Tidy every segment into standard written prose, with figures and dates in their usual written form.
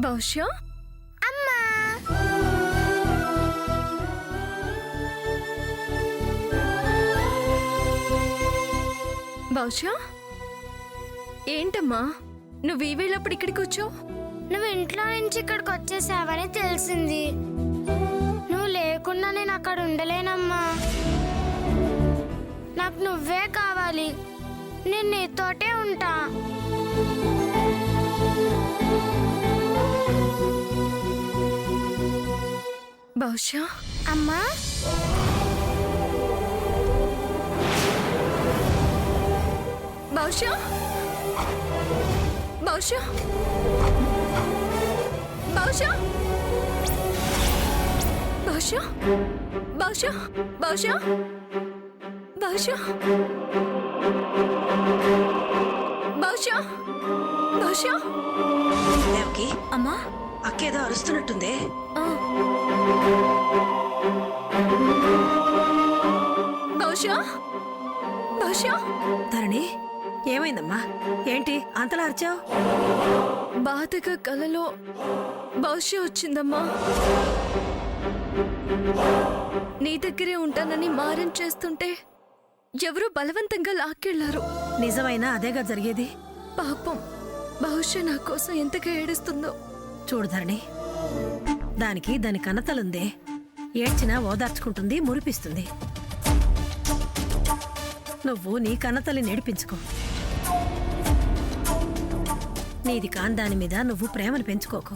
బహుశా అమ్మా బహుశా ఏంటమ్మా నువ్వు ఈ వేళప్పుడు ఇక్కడికి వచ్చావు? నువ్వు ఇంట్లో నుంచి ఇక్కడికి వచ్చేసావని తెలిసింది. నువ్వు లేకుండా నేను అక్కడ ఉండలేనమ్మా. నాకు నువ్వే కావాలి. నేను నీతోటే ఉంటా. బహుశా అమ్మా బహుశా బహుశా బహుశా బహుశా బహుశా బహుశా బహుశా బహుశా బహుశా దేవకి, అమ్మా అక్కేదో అరుస్తున్నట్టుందే. బహుశా బహుశా ధరణి, ఏమైందమ్మా? ఏంటి అంతలా అరిచావు? బాధగా కలలో బహుశా వచ్చిందమ్మా. నీ దగ్గరే ఉంటానని మారం చేస్తుంటే ఎవరో బలవంతంగా లాక్కెళ్లారు. నిజమైనా అదేగా జరిగేది. పాపం బహుశా నా కోసం ఎంతగా ఏడుస్తుందో. చూడు ధరణి, దానికి దాని కన్నతలుందే. ఏడ్చినా ఓదార్చుకుంటుంది, మురిపిస్తుంది. నువ్వు నీ కన్నతల్లి నేడిపించుకో. నీది కాని దాని మీద నువ్వు ప్రేమను పెంచుకోకు.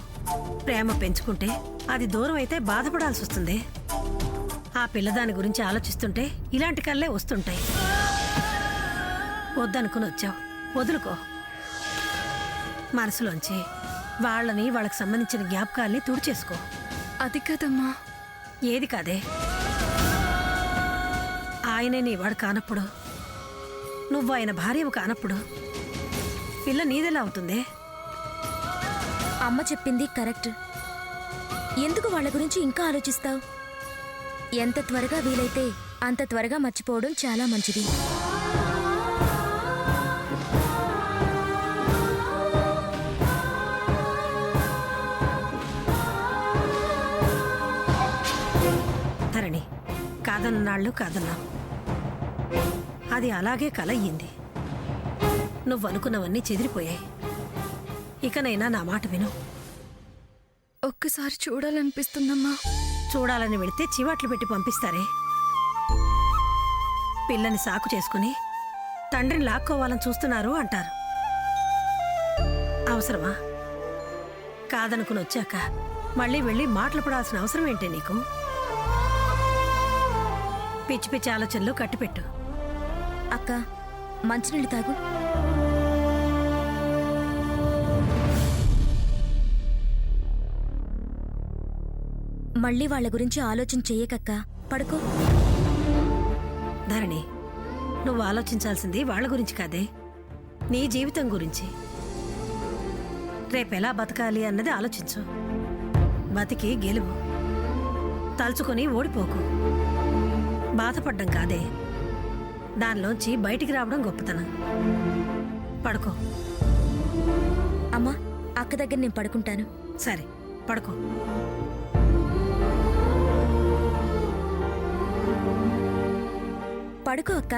ప్రేమ పెంచుకుంటే అది దూరం అయితే బాధపడాల్సి వస్తుంది. ఆ పిల్లదాని గురించి ఆలోచిస్తుంటే ఇలాంటి కళ్ళే వస్తుంటాయి. వద్దనుకుని వచ్చావు, వదులుకో. మనసులోంచి వాళ్ళకి సంబంధించిన జ్ఞాపకాల్ని తుడిచేసుకో. అది కదమ్మా. ఏది కాదే? ఆయనే నీవాడు కానప్పుడు, నువ్వు ఆయన భార్యవు కానప్పుడు పిల్ల నీదెలా అవుతుంది? అమ్మ చెప్పింది కరెక్ట్. ఎందుకు వాళ్ళ గురించి ఇంకా ఆలోచిస్తావు? ఎంత త్వరగా వీలైతే అంత త్వరగా మర్చిపోవడం చాలా మంచిది. ధరణి, కాదన్నాళ్ళు కాదన్నావు. అది అలాగే కలయ్యింది. నువ్వు అనుకున్నవన్నీ చెదిరిపోయాయి. ఇకనైనా నా మాట విను. ఒక్కసారి చూడాలనిపిస్తుందమ్మా. చూడాలని వెళితే చివాట్లు పెట్టి పంపిస్తారే. పిల్లని సాకు చేసుకుని తండ్రిని లాక్కోవాలని చూస్తున్నారు అంటారు. అవసరమా? కాదనుకుని వచ్చాక మళ్ళీ వెళ్ళి మాటలు పడాల్సిన అవసరం ఏంటే నీకు? పిచ్చి పిచ్చి ఆలోచనలు కట్టిపెట్టు. అక్క, మంచినీళ్ళు తాగు. మళ్ళీ వాళ్ళ గురించి ఆలోచన చెయ్యకక్క, పడుకో. ధరణి, నువ్వు ఆలోచించాల్సింది వాళ్ళ గురించి కాదే, నీ జీవితం గురించి. రేపెలా బతకాలి అన్నది ఆలోచించు. బతికి గెలువు. తలుచుకొని ఓడిపోకు. బాధపడ్డం కాదే, దానిలోంచి బయటికి రావడం గొప్పతనం. పడుకో. అమ్మా, అక్క దగ్గర నేను పడుకుంటాను. సరే, పడుకో. పడుకో అక్క.